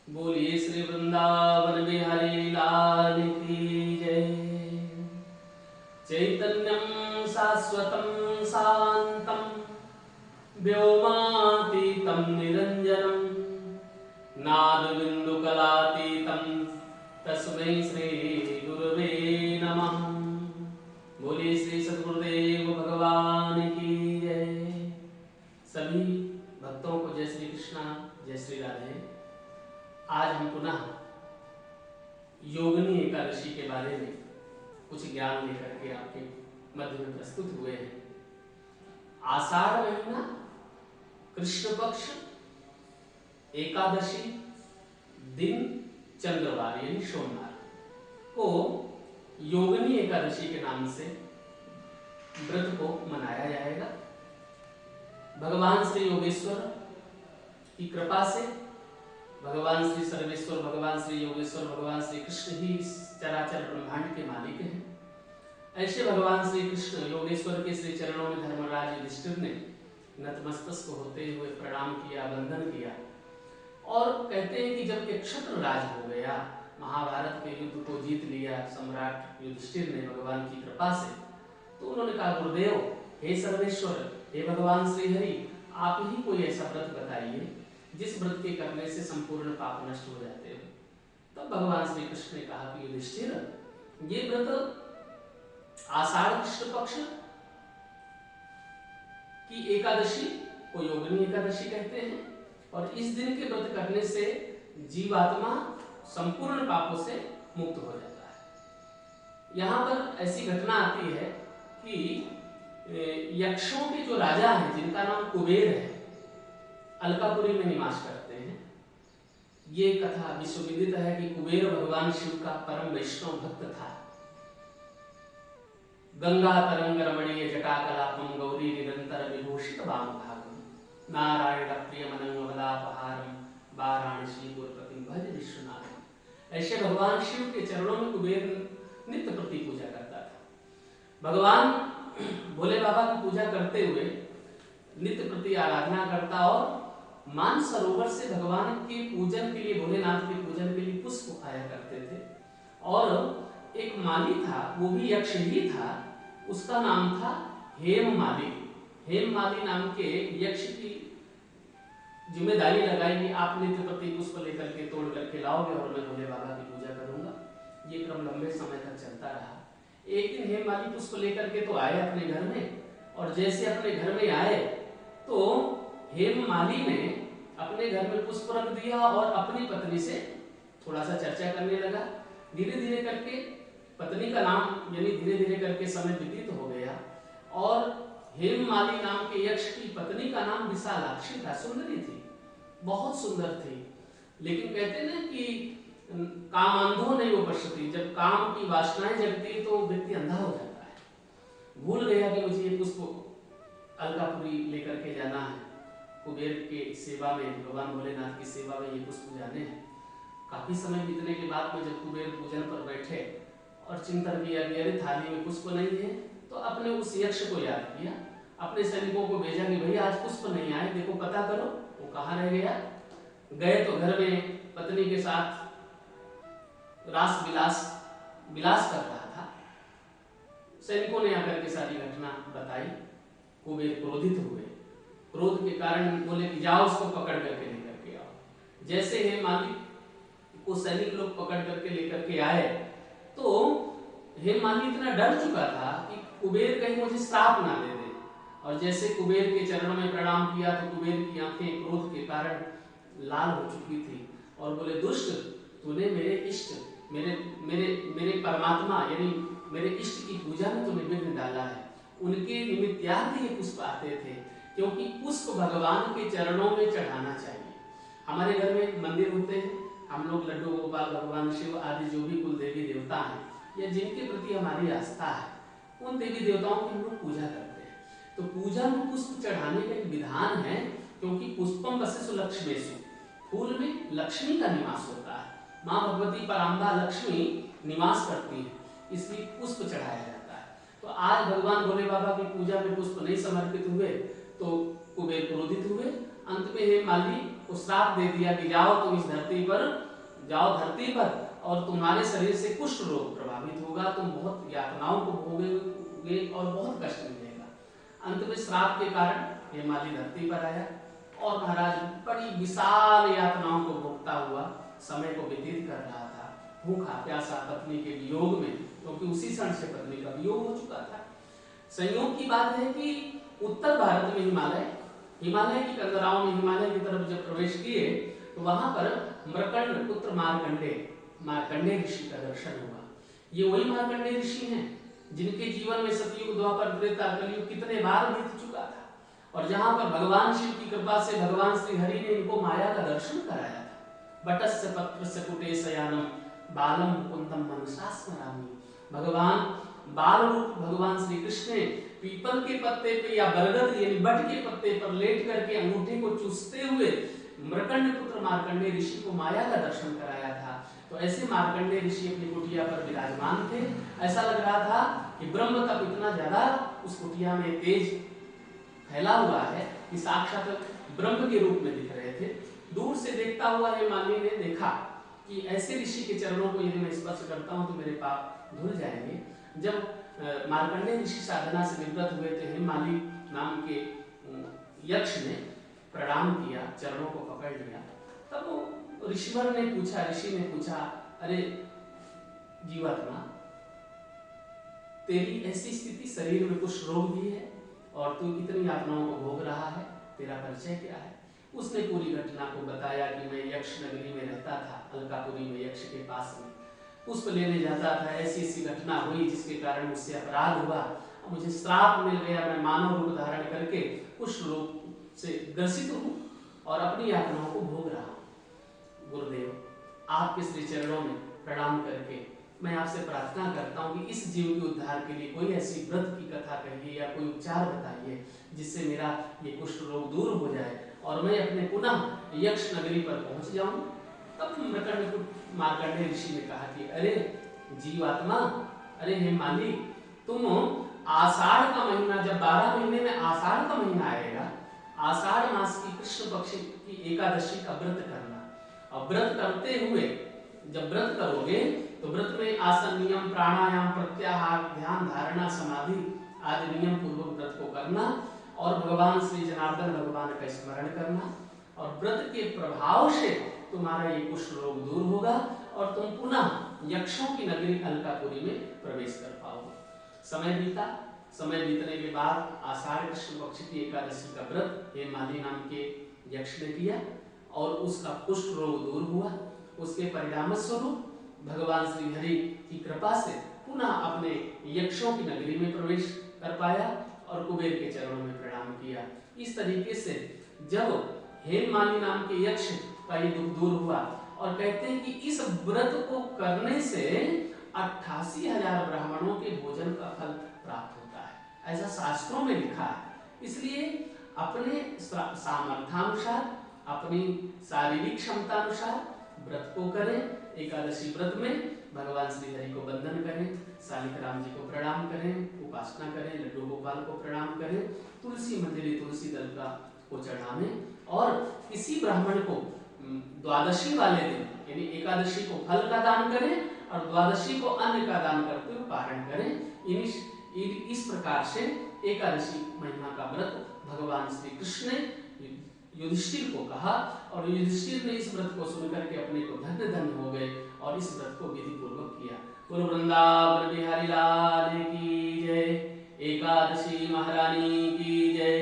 बोलिए श्री वृंदावन बिहारी लाल की जय। चैतन्यं शाश्वतं शान्तं व्योमातीतं निरञ्जनं नादबिन्दुकलातीतं तस्मै श्री गुरुवे नमः। बोलिए श्री सद्गुरुदेव भगवान की जय। सभी भक्तों को जय श्री कृष्णा, जय श्री राधे। आज हम पुनः योगिनी एकादशी के बारे में कुछ ज्ञान लेकर के आपके मध्य में प्रस्तुत हुए हैं। आषाढ़ महीना कृष्ण पक्ष एकादशी दिन चंद्रवार यानी सोमवार को योगिनी एकादशी के नाम से व्रत को मनाया जाएगा। भगवान श्री योगेश्वर की कृपा से भगवान श्री सर्वेश्वर, भगवान श्री योगेश्वर, भगवान श्री कृष्ण ही इस चराचर ब्रह्मांड के मालिक हैं। ऐसे भगवान श्री कृष्ण योगेश्वर के श्री चरणों में धर्मराज युधिष्ठिर ने नतमस्तक होते हुए प्रणाम किया, वंदन किया और कहते हैं कि जब एक क्षत्र राज हो गया, महाभारत के युद्ध को जीत लिया सम्राट युधिष्ठिर ने भगवान की कृपा से, तो उन्होंने कहा गुरुदेव, हे सर्वेश्वर, हे भगवान श्री हरि, आप ही कोई ऐसा व्रत बताइए जिस व्रत के करने से संपूर्ण पाप नष्ट हो जाते हो। तब भगवान श्री कृष्ण ने कहा कि युधिष्ठिर, ये व्रत आषाढ़ कृष्ण पक्ष की एकादशी को योगिनी एकादशी कहते हैं और इस दिन के व्रत करने से जीवात्मा संपूर्ण पापों से मुक्त हो जाता है। यहाँ पर ऐसी घटना आती है कि यक्षों के जो राजा हैं, जिनका नाम कुबेर है, अलकापुरी में निवास करते हैं। ये कथा विश्वविदित है कि कुबेर भगवान शिव का परम वैष्णव भक्त था। गंगा तरंग रमणीय जटाकलापम गौरी निरंतर विभूषित वामभागम नारायण प्रिय मनंगलापहारम वाराणसीपुरपति भज विश्वनाथ। ऐसे भगवान शिव के चरणों में कुबेर नित्य प्रति पूजा करता था। भगवान भोले बाबा की पूजा करते हुए नित्य प्रति आराधना करता और मान सरोवर से भगवान के पूजन के लिए, भोलेनाथ के पूजन के लिए पुष्प आया करते थे। और एक माली था, वो भी यक्ष ही था, उसका नाम था हेम माली। हेम माली नाम के यक्ष की जिम्मेदारी लगाई कि आप नित्य प्रति पुष्प लेकर के तोड़ करके लाओगे और मैं भोले बाबा की पूजा करूंगा। ये क्रम लंबे समय तक चलता रहा। एक दिन हेम माली पुष्प लेकर के तो आए अपने घर में, और जैसे अपने घर में आए तो हेम माली ने अपने घर में पुष्प रख दिया और अपनी पत्नी से थोड़ा सा चर्चा करने लगा। धीरे धीरे करके पत्नी का नाम यानी धीरे धीरे करके समय व्यतीत हो गया और हेम माली नाम के यक्ष की पत्नी का नाम विशालाक्षी था। सुंदरी थी, बहुत सुंदर थी, लेकिन कहते ना कि कामांधो नहीं उपस्थिति, जब काम की वासनाएं जगती है तो व्यक्ति अंधा हो जाता है। भूल गया कि मुझे ये पुष्प अलकापुरी लेकर के जाना है, कुबेर के सेवा में, भगवान भोलेनाथ की सेवा में ये पुष्प जाने हैं। काफी समय बीतने के बाद में जब कुबेर पूजन पर बैठे और चिंतन किया कि अरे थाली में पुष्प नहीं है, तो अपने उस यक्ष को याद किया, अपने सैनिकों को भेजा कि भैया आज पुष्प नहीं आए, देखो पता करो वो कहाँ रह गया। गए तो घर में पत्नी के साथ रास विलास कर रहा था। सैनिकों ने आकर के सारी घटना बताई। कुबेर क्रोधित हुए, क्रोध के कारण बोले कि जाओ उसको पकड़ करके लेकर के आओ। जैसे हे माली को सैनिक लोग पकड़ करके लेकर के आए तो हे माली इतना डर चुका था कि कुबेर कहीं मुझे श्राप ना दे दे, और जैसे कुबेर के चरणों में प्रणाम किया तो कुबेर की आंखें क्रोध के कारण लाल हो चुकी थी और बोले, दुष्ट, तूने मेरे इष्ट, मेरे परमात्मा यानी मेरे इष्ट की पूजा में तूने विघ्न डाला है। उनके निमित्तार्थ ये पुष्प आते थे, क्योंकि पुष्प भगवान के चरणों में चढ़ाना चाहिए। हमारे घर में मंदिर होते हैं, हम लोग लड्डू गोपाल, भगवान शिव आदि जो भी कुल देवी देवता हैं या जिनके प्रति हमारी आस्था है, उन देवी देवताओं की हम लोग पूजा करते हैं। तो पूजा में पुष्प चढ़ाने का एक विधान है, क्योंकि पुष्पम वसेषु लक्ष्मीषु, फूल में लक्ष्मी का निवास होता है। माँ भगवती पराम्बा लक्ष्मी निवास करती है, इसलिए पुष्प चढ़ाया जाता है। तो आज भगवान भोले बाबा की पूजा में पुष्प नहीं समर्पित हुए तो कुबेर क्रोधित हुए। अंत में हे माली को श्राप दे दिया कि जाओ तुम इस धरती पर, जाओ धरती पर और तुम्हारे शरीर से कुष्ठ रोग प्रभावित होगा, तुम बहुत यातनाओं को भोगोगे और बहुत कष्ट मिलेगा। अंत में श्राप के कारण हेमाली धरती पर आया और महाराज बड़ी विशाल यातनाओं को भोगता हुआ समय को व्यतीत कर रहा था, भूखा प्यासा पत्नी के वियोग में, क्योंकि उसी क्षण से पत्नी का वियोग हो चुका था। संयोग की बात है कि उत्तर भारत में हिमालय की कंदराओं में हिमालय की तरफ जब प्रवेश किए तो वहां पर मृकंड पुत्र मार्कंडेय ऋषि का दर्शन हुआ। ये वही मार्कंडेय ऋषि हैं जिनके जीवन में सतयुग, द्वापर, त्रेता, कलयुग कितने बार बीत चुका था और जहां पर भगवान शिव की कृपा से भगवान श्री हरि ने इनको माया का दर्शन कराया था। बटस्य पत्रस्य कुटे शयानम बालम मुकुंदम मनसा स्मरामि। भगवान बाल रूप भगवान श्री कृष्ण ने पीपल के पत्ते पे या बरगद यानी बट के पत्ते पर लेट करके अंगूठे को चूसते हुए मृकंड पुत्र मार्कंडेय ऋषि को माया का दर्शन कराया था। तो ऐसे मार्कंडेय ऋषि अपनी कुटिया पर विराजमान थे। ऐसा लग रहा था कि ब्रह्म तप इतना ज्यादा उस कुटिया में तेज फैला हुआ है कि साक्षात ब्रह्म के रूप में दिख रहे थे। दूर से देखता हुआ हेमाली ने देखा कि ऐसे ऋषि के चरणों को यदि मैं स्पर्श करता हूं तो मेरे पाप धुल जाएंगे। जब मार्कंडेय ऋषि साधना से निवृत्त हुए थे, हेमाली नाम के यक्ष ने प्रणाम किया, चरणों को पकड़ लिया। तब वो ऋषि ने पूछा, अरे जीवात्मा, तेरी ऐसी स्थिति, शरीर में कुछ रोग भी है और तू इतनी यातनाओं को भोग रहा है, तेरा परिचय क्या है? उसने पूरी घटना को बताया कि मैं यक्ष नगरी में रहता था, अलकापुरी में, यक्ष के पास में पुष्प लेने जाता था। ऐसी घटना हुई जिसके कारण मुझसे अपराध हुआ, मुझे श्राप मिल गया, मैं मानव रूप धारण करके कुछ रोग से ग्रसित हूँ और अपनी यातनाओं को भोग रहा हूँ। गुरुदेव, आपके श्री चरणों में प्रणाम करके मैं आपसे प्रार्थना करता हूँ कि इस जीव के उद्धार के लिए कोई ऐसी व्रत की कथा कहिए या कोई उपचार बताइए जिससे मेरा ये कुष्ठ रोग दूर हो जाए और मैं अपने पुनः यक्ष नगरी पर पहुंच जाऊं। तब मार्कंडेय ऋषि ने कहा कि अरे जीवात्मा, अरे हेमाली, तुम आषाढ़ का महीना, जब 12 महीने में आषाढ़ का महीना आएगा, आषाढ़ मास की कृष्ण पक्ष की एकादशी का व्रत करना। और व्रत करते हुए जब व्रत करोगे तो व्रत में आसन, नियम, प्राणायाम, प्रत्याहार, ध्यान, धारणा, समाधि आदि नियम पूर्वक व्रत को करना और भगवान श्री जनार्दन भगवान का स्मरण करना और व्रत के प्रभाव से तुम्हारा ये कुष्ठ रोग दूर होगा और तुम पुनः यक्षों की नगरी अलकापुरी में प्रवेश कर पाओगे। समय बीतने के बाद आषाढ़ कृष्ण पक्ष की एकादशी का व्रत हेमाली नाम के यक्ष ने किया और उसका कुष्ठ रोग दूर हुआ। उसके परिणाम स्वरूप भगवान श्री हरि की कृपा से पुनः अपने यक्षों की नगरी में प्रवेश कर पाया और कुबेर के चरणों में प्रणाम किया। इस तरीके से जब हेममाली नाम के यक्ष का ये दुख दूर हुआ और कहते हैं कि इस व्रत को करने से 88,000 ब्राह्मणों के भोजन का फल प्राप्त होता है, ऐसा शास्त्रों में लिखा है। इसलिए अपने सामर्थ्यानुसार, अपनी शारीरिक क्षमता अनुसार व्रत को करें। एकादशी व्रत में भगवान श्री हरि को वंदन करें, शालिक राम जी को प्रणाम करें, उपासना करें, लड्डू गोपाल को प्रणाम करें, तुलसी मंजरी, तुलसी दल का को चढ़ावें और किसी ब्राह्मण को द्वादशी वाले दिन यानी एकादशी को फल का दान करें और द्वादशी को अन्न का दान करते हुए पारण करें। इस प्रकार से एकादशी महिमा का व्रत भगवान श्री कृष्ण ने युधिष्ठिर को कहा और युधिष्ठिर ने इस व्रत को सुनकर के अपने को धन्य धन्य हो गए और इस व्रत को विधि पूर्वक किया। गुरु वृंदावन बिहारी लाल की जय। एकादशी महारानी की जय।